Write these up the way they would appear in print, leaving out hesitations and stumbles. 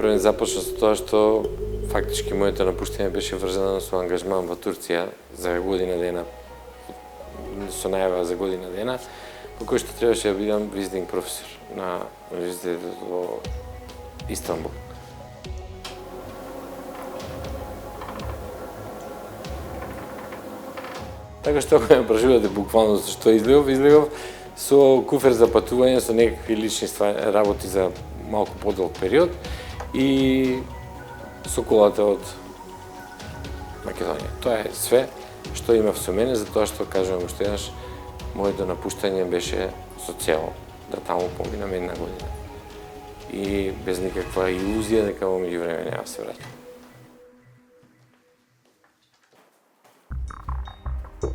првен започна со тоа што фактички моето напуштање беше врзано со ангажман во Турција за година дена, со најава за година дена, по кој што требаше да бидам визитинг професор на универзитетот во Истанбул. Така што ако ме прашувате буквално со што излегов со куфер за патување, со некакви лични работи за малку подолг период и со колата од Македонија. Тоа е све што имав со мене, затоа што кажувам уште еднаш, моето напуштање беше со цел да таму поминам една година. И без никаква илузија дека во меѓувреме нема се враќам.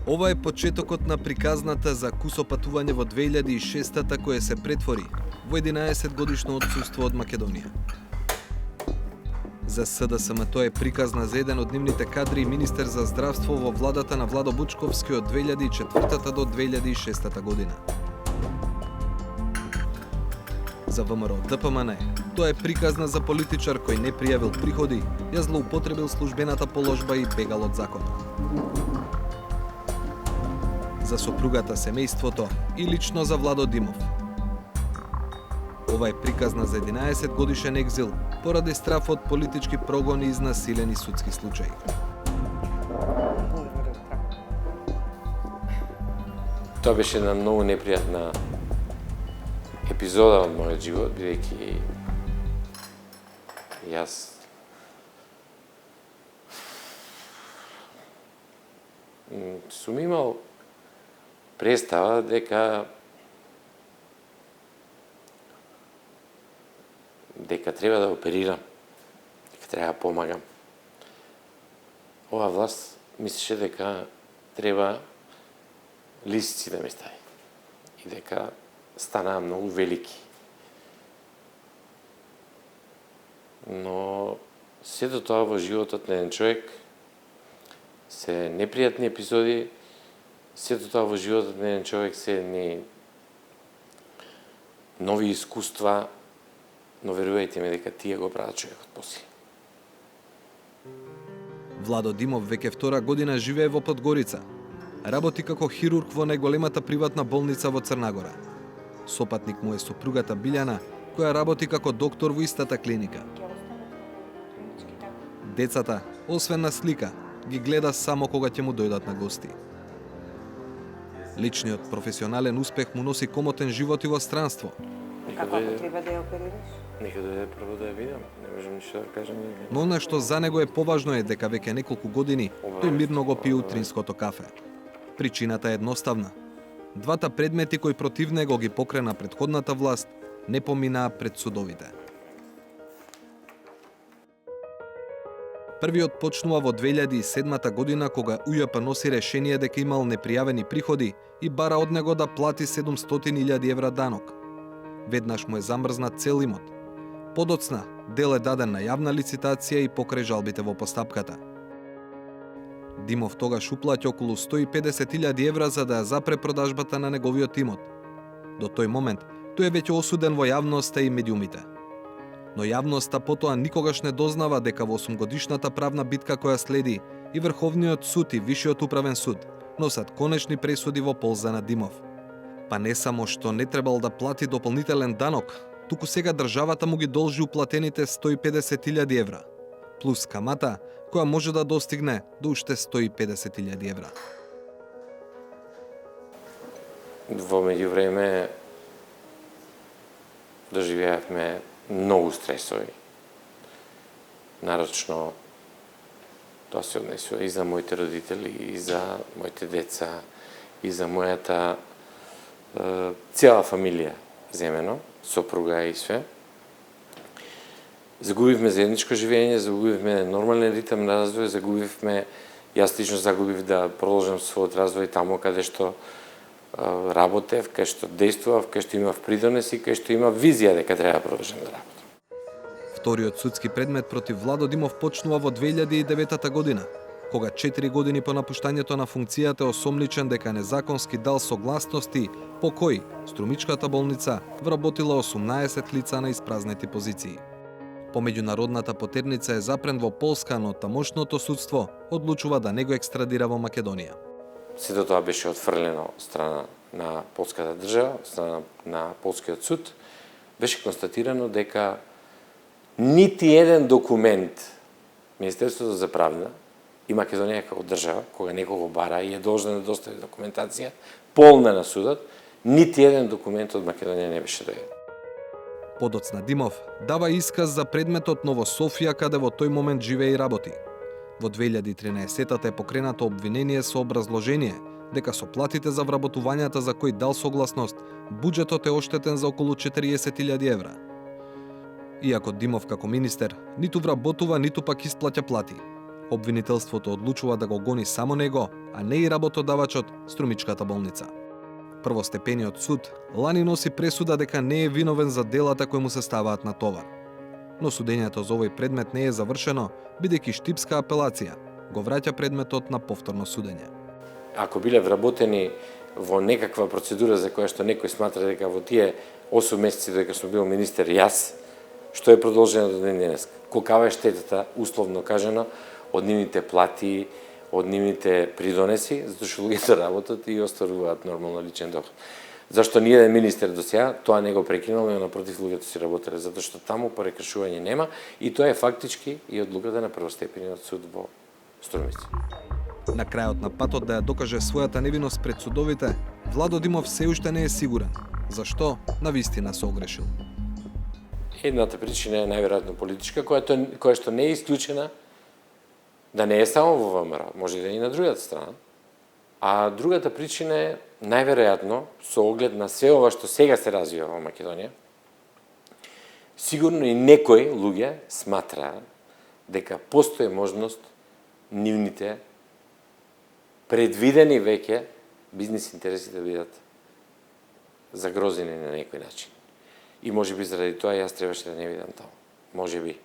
Ова е почетокот на приказната за кусопатување во 2006-та која се претвори во 11 годишно отсуство од Македонија. За СДСМ тоа е приказна за еден од нивните кадри и министер за здравство во владата на Владо Бучковски од 2004 до 2006 година. За ВМРО ДПМН тоа е приказна за политичар кој не пријавил приходи, ја злоупотребил службената положба и бегал од законот. За сопругата, семејството и лично за Владо Димов. Ова е приказна за 11 годишен екзил поради страф од политички прогон и изнасилени судски случаи. Тоа беше една многу непријатна епизода од мојот живот, бидејќи јас сум имал представа дека треба да оперирам, дека треба да помагам. Ова власт мислеше дека треба лисици да ме стави и дека станаа многу велики. Но сето тоа во животот на еден човек се непријатни епизоди, сето тоа во животот на еден човек се едни нови искуства, но верувајте ми дека тие го прават човекот после. Владо Димов веќе втора година живее во Подгорица. Работи како хирург во најголемата приватна болница во Црнагора. Сопатник му е сопругата Билјана, која работи како доктор во истата клиника. Децата, освен на слика, ги гледа само кога ќе му дојдат на гости. Личниот професионален успех му носи комотен живот и во странство. Како треба да ја оперираш? Нека дојде прво да ја видам, не можам ништо да кажам. Но она што за него е поважно е дека веќе неколку години тој мирно го пие утринското кафе. Причината е едноставна. Двата предмети кои против него ги покрена претходната власт не поминаа пред судовите. Првиот почнува во 2007 година кога УЈП носи решение дека имал непријавени приходи и бара од него да плати 700.000 евра данок. Веднаш му е замрзнат цел имот. Подоцна, дел е даден на јавна лицитација и покрај жалбите во постапката. Димов тогаш уплаќа околу 150.000 евра за да ја запре продажбата на неговиот имот. До тој момент тој е веќе осуден во јавноста и медиумите. Но јавноста потоа никогаш не дознава дека во 8-годишната правна битка која следи и Врховниот суд и Вишиот управен суд носат конечни пресуди во полза на Димов. Па не само што не требал да плати дополнителен данок, туку сега државата му ги должи уплатените 150.000 евра, плюс камата која може да достигне до уште 150.000 евра. Во меѓувреме доживеавме многу стресови. Нарочно тоа се однесува и за моите родители, и за моите деца, и за мојата цела фамилија земено, сопруга и све. Загубивме заедничко живење, загубивме нормален ритм на развој, загубивме, јас лично загубив да продолжам својот развој таму каде што работев, кај што действував, кај што имав придонес и кај што имав визија дека треба да продолжам да работам. Вториот судски предмет против Владо Димов почнува во 2009 година, кога 4 години по напуштањето на функцијата е осомничен дека незаконски дал согласности по кои Струмичката болница вработила 18 лица на испразнети позиции. По меѓународната потерница е запрен во Полска, но тамошното судство одлучува да не го екстрадира во Македонија. Сето тоа беше отфрлено од страна на полската држава, од страна на полскиот суд. Беше констатирано дека нити еден документ Министерството за правда и Македонија како држава, кога некого бара и е должна да достави документација полна на судот, нити еден документ од Македонија не беше дојден. Подоцна Димов дава исказ за предметот Ново Софија, каде во тој момент живее и работи. Во 2013-та е покренато обвинение со образложение дека со платите за вработувањата за кои дал согласност, буџетот е оштетен за околу 40.000 евра. Иако Димов како министер ниту вработува, ниту пак исплаќа плати, обвинителството одлучува да го гони само него, а не и работодавачот Струмичката болница. Првостепениот суд лани носи пресуда дека не е виновен за делата кои му се ставаат на товар. Но судењето за овој предмет не е завршено, бидејќи штипска апелација го враќа предметот на повторно судење. Ако биле вработени во некаква процедура за која што некој сматра дека во тие 8 месеци додека сум бил министер јас, што е продолжено до ден денес, колкава е штетата, условно кажано, од нивните плати, од нивните придонеси, затоа што луѓето работат и остваруваат нормално личен доход. Зашто ни еден министер до сега тоа не го прекинал, но напротив луѓето си работеле, затоа што таму прекршување нема и тоа е фактички и одлуката на првостепениот суд во Струмица. На крајот на патот да ја докаже својата невиност пред судовите, Владо Димов се уште не е сигурен. Зашто навистина се огрешил? Едната причина е најверојатно политичка, која што не е исклучена да не е само во ВМРО, може да е и на другата страна. А другата причина е најверојатно со оглед на се ова што сега се развива во Македонија. Сигурно и некои луѓе сматраат дека постои можност нивните предвидени веќе бизнис интереси да бидат загрозени на некој начин. И можеби заради тоа јас требаше да не видам таму. Можеби.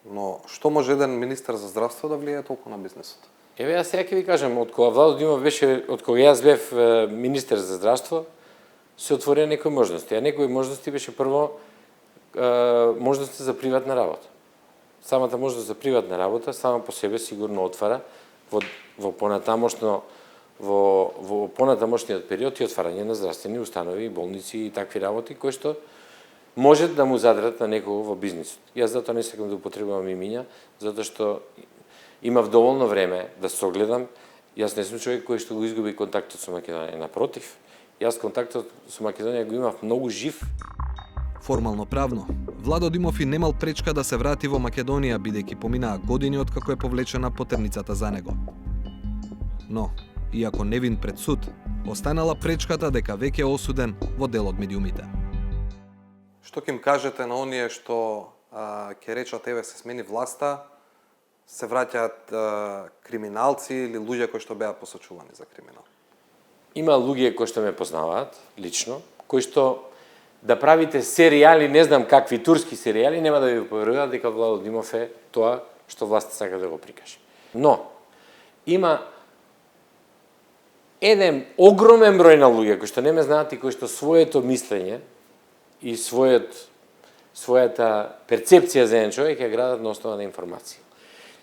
Но што може еден министер за здравство да влијае толку на бизнисот? Еве јас сега ќе ви кажам, од кога Владо Димов беше, од кога јас бев министер за здравство, се отворија некои можности. А некои можности беше прво можности за приватна работа. Самата можност за приватна работа сама по себе сигурно отвара во понатамошниот период и отварање на здравствени установи, болници и такви работи кои што може да му задрат на некого во бизнисот. Јас затоа не сакам да употребувам имиња, затоа што имав доволно време да согледам. Јас не сум човек кој што го изгуби контактот со Македонија. Напротив, јас контактот со Македонија го имав многу жив. Формално правно, Владо Димов и немал пречка да се врати во Македонија, бидејќи поминаа години откако е повлечена потерницата за него. Но, иако невин пред суд, останала пречката дека веќе е осуден во дел од медиумите. Што ќе им кажете на оние што ќе речат еве се смени власта, се враќаат криминалци или луѓе кои што беа посочувани за криминал? Има луѓе кои што ме познаваат лично, кои што да правите серијали, не знам какви турски серијали, нема да ви поверуваат дека Владо Димов е тоа што власта сака да го прикаже. Но има еден огромен број на луѓе кои што не ме знаат и кои што своето мислење и својата перцепција за еден човек ја градат на основа на информација.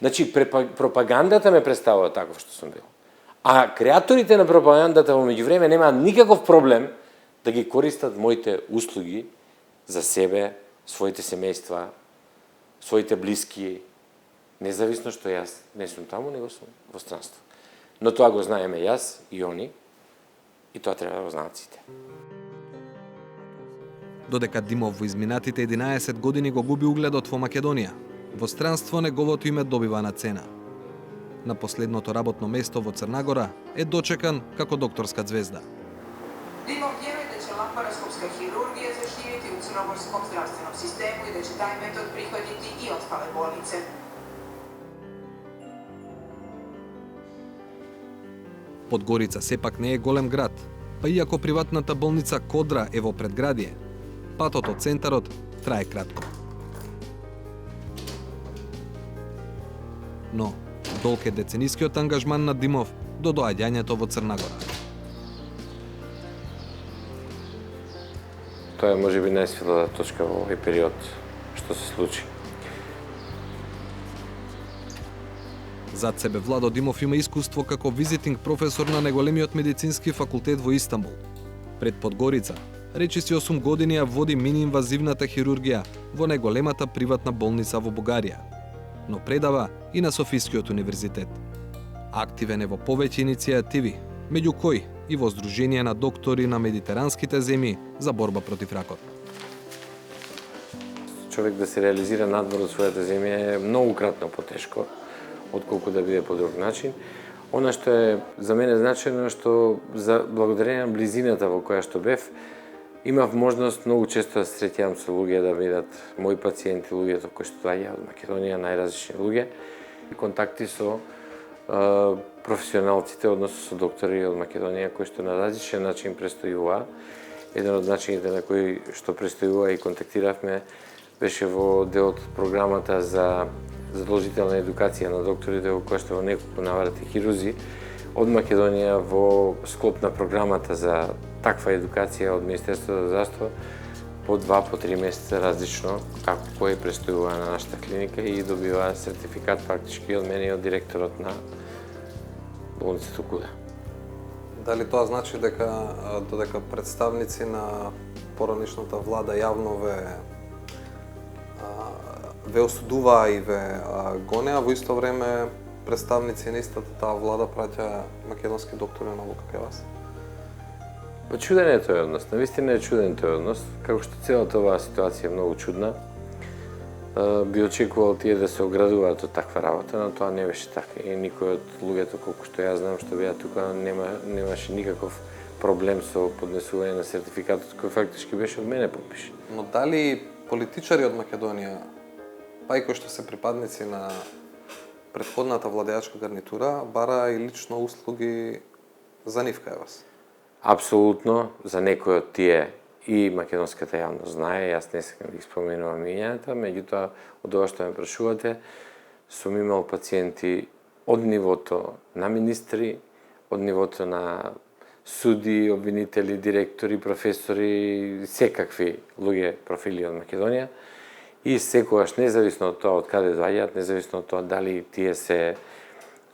Значи, пропагандата ме представува таков што сум бил. А креаторите на пропагандата во меѓувреме немаат никаков проблем да ги користат моите услуги за себе, своите семејства, своите блиски, независно што јас не сум таму, него сум во странство. Но тоа го знаеме јас и они, и тоа треба да го знаат сите. Додека Димов во изминатите 11 години го губи угледот во Македонија, во странство неговото име добива на цена. На последното работно место во Црнагора е дочекан како докторска звезда. Димов вjeruje da će laparoskopska hirurgija zaživjeti u crnogorskom zdravstvenom sistemu i da će taj metod prihvatiti i ostale bolnice. Подгорица сепак не е голем град, па иако приватната болница Кодра е во предградие, патот од центарот трае кратко. Но, долг е деценискиот ангажман на Димов до доаѓањето во Црнагора. Тоа е можеби најсветлата точка во овој период што се случи. Зад себе Владо Димов има искуство како визитинг професор на најголемиот медицински факултет во Истанбул. Пред Подгорица, речиси 8 години ја води мини-инвазивната хирургија во најголемата приватна болница во Бугарија, но предава и на Софискиот универзитет. Активен е во повеќе иницијативи, меѓу кои и во Сдружение на доктори на медитеранските земји за борба против ракот. Човек да се реализира надвор од својата земја е многукратно потешко, отколку да биде по друг начин. Она што е за мене значено што за благодарение на близината во која што бев, имав можност многу често да се среќавам со луѓе, да бидат мои пациенти, луѓето кои што доаѓаат од Македонија, најразлични луѓе, и контакти со професионалците, односно со доктори од Македонија кои што на различен начин престојуваа. Еден од начините на кои што престојува и контактиравме беше во дел од програмата за задолжителна едукација на докторите, во која што во неколку наврати хирузи од Македонија во склоп на програмата за таква едукација од Министерството за здравство по 2-3 месеца различно како кој престојува на нашата клиника и добива сертификат фактички од мене и од директорот на болницата Куда. Дали тоа значи додека представници на поранешната влада јавно ве осудуваа и ве гонеа, во исто време представници на истата таа влада праќа македонски доктори на лука кај вас? Па чуден е тој однос, навистина е чуден тој однос, како што целата оваа ситуација е многу чудна. Би очекувал тие да се оградуваат од таква работа, но тоа не беше така. И никој од луѓето, колку што ја знам, што беа тука, немаше никаков проблем со поднесување на сертификатот кој фактички беше од мене подпишен. Но дали политичари од Македонија, па и кои што се припадници на претходната владеачка гарнитура, бара и лично услуги за нив кај вас? Апсолутно, за некои од тие и македонската јавност знае, јас не сакам да ги споменувам имењата, меѓутоа, од ова што ме прашувате, сум имал пациенти од нивото на министри, од нивото на суди, обвинители, директори, професори, секакви луѓе профили од Македонија. И секогаш, независно од тоа од каде доаѓаат, независно од тоа дали тие се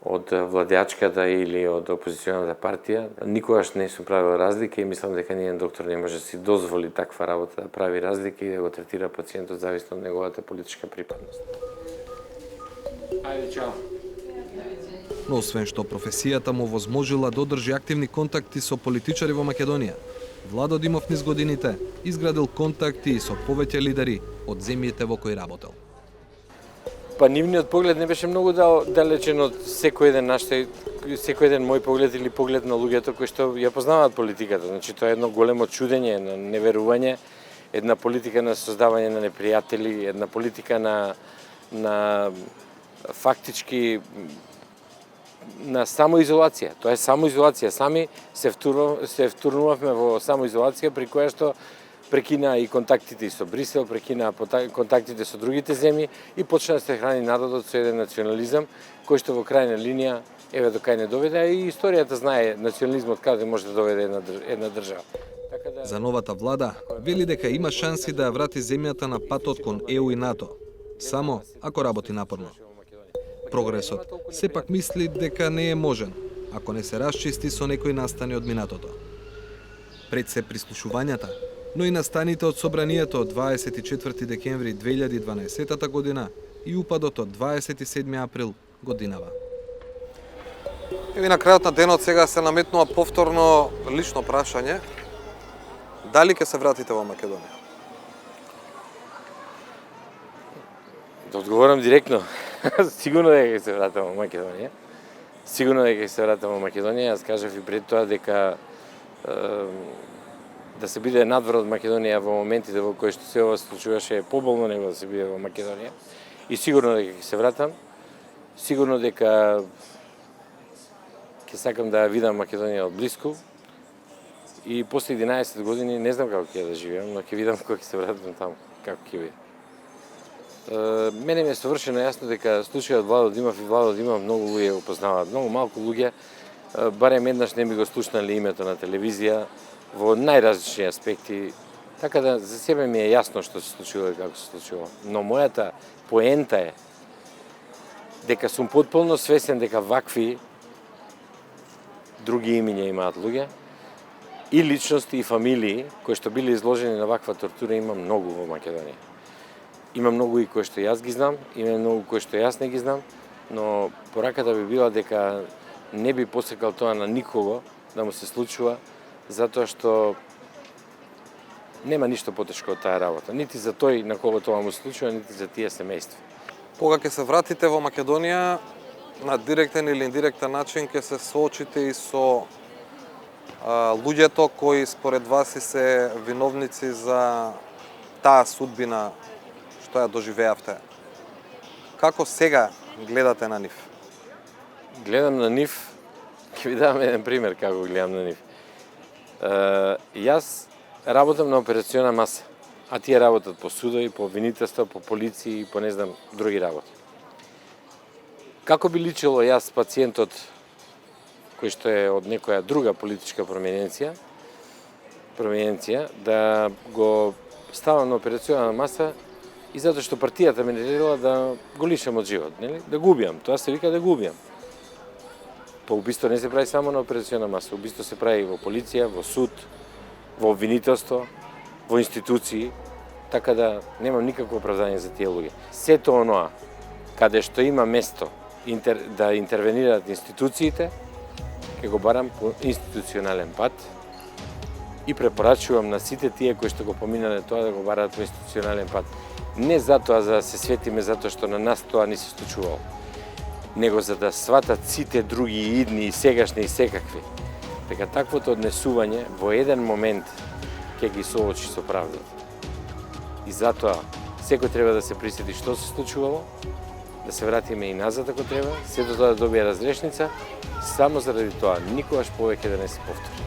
од владеачката или од опозиционата партија, никогаш не сум правил разлика и мислам дека нијен доктор не може да си дозволи таква работа, да прави разлика и да го третира пациентот зависно од неговата политичка припадност. Ајде, чао. Но освен што професијата му возможила да одржи активни контакти со политичари во Македонија, Владо Димов низ годините изградил контакти и со повеќе лидери од земјите во кои работел. Па нивниот поглед не беше многу далечен од секој еден мој поглед или поглед на луѓето кои што ја познаваат политиката. Значи тоа е едно големо чудење, едно неверување, една политика на создавање на непријатели, една политика на фактички на самоизолација. Тоа е самоизолација. Сами се втурнувавме во самоизолација при која што прекина и контактите и со Брисел, прекина контактите со другите земји и почна да се храни народот со еден национализам кој што во крајна линија еве до кај не доведе, и историјата знае национализмот каде може да доведе една држава. Така да... За новата влада вели дека има шанси да ја врати земјата на патот кон ЕУ и НАТО, само ако работи напорно. Прогресот сепак мисли дека не е можен, ако не се расчисти со некои настани од минатото. Пред се прислушувањата, но и настаните од собранието од 24 декември 2012 година и упадот од 27 април годинава. Еви на крајот на денот сега се наметнува повторно лично прашање. Дали ќе се вратите во Македонија? Да одговорам директно. Сигурно дека ќе се вратам во Македонија. Сигурно дека ќе се вратам во Македонија. Јас кажав и пред тоа дека да се биде надвор од Македонија во моментите во кои што се ова случуваше е поболно него да се биде во Македонија. И сигурно дека ќе се вратам. Сигурно дека ќе сакам да ја видам Македонија од блиску. И после 11 години не знам како ќе да живеам, но ќе видам кога ќе се вратам таму, како ќе биде. Мене ми е совршено јасно дека случајот Владо Димов и Владо Димов многу луѓе го познаваат, многу малку луѓе, барем еднаш не ми го слушнали името на телевизија во најразлични аспекти, така да за себе ми е јасно што се случило и како се случило. Но мојата поента е дека сум потполно свесен дека вакви други имиња имаат луѓе и личности и фамилии кои што биле изложени на ваква тортура има многу во Македонија. Има многу и кои што јас ги знам, има многу кои што јас не ги знам, но пораката би била дека не би посекал тоа на никого да му се случува, затоа што нема ништо потешко од таа работа, нити за тој на кого тоа му се случува, нити за тие семејства. Кога ќе се вратите во Македонија, на директен или индиректен начин ќе се соочите и со луѓето кои според вас и се виновници за таа судбина што ја доживеавте. Како сега гледате на нив? Гледам на нив, ќе ви дам еден пример како гледам на нив. Јас работам на операциона маса, а тие работат по судови, по обвинителства, по полиција и по не знам други работи. Како би личело јас пациентот кој што е од некоја друга политичка промененција да го ставам на операциона маса и затоа што партијата ме наредила да го лишам од живот, нели? Да го убијам, тоа се вика да го убијам. Па убиство не се прави само на операциона маса, убиство се прави во полиција, во суд, во обвинителство, во институции, така да немам никакво оправдање за тие луѓе. Сето оноа каде што има место да интервенираат институциите, ќе го барам по институционален пат и препорачувам на сите тие кои што го поминале тоа да го бараат по институционален пат. Не затоа за да се светиме затоа што на нас тоа не се случувало, него за да сватат сите други идни и сегашни и секакви, дека таквото однесување во еден момент ќе ги соочи со правдата. И затоа секој треба да се присети што се случувало, да се вратиме и назад ако треба, сето тоа да добие разрешница, само заради тоа никогаш повеќе да не се повтори.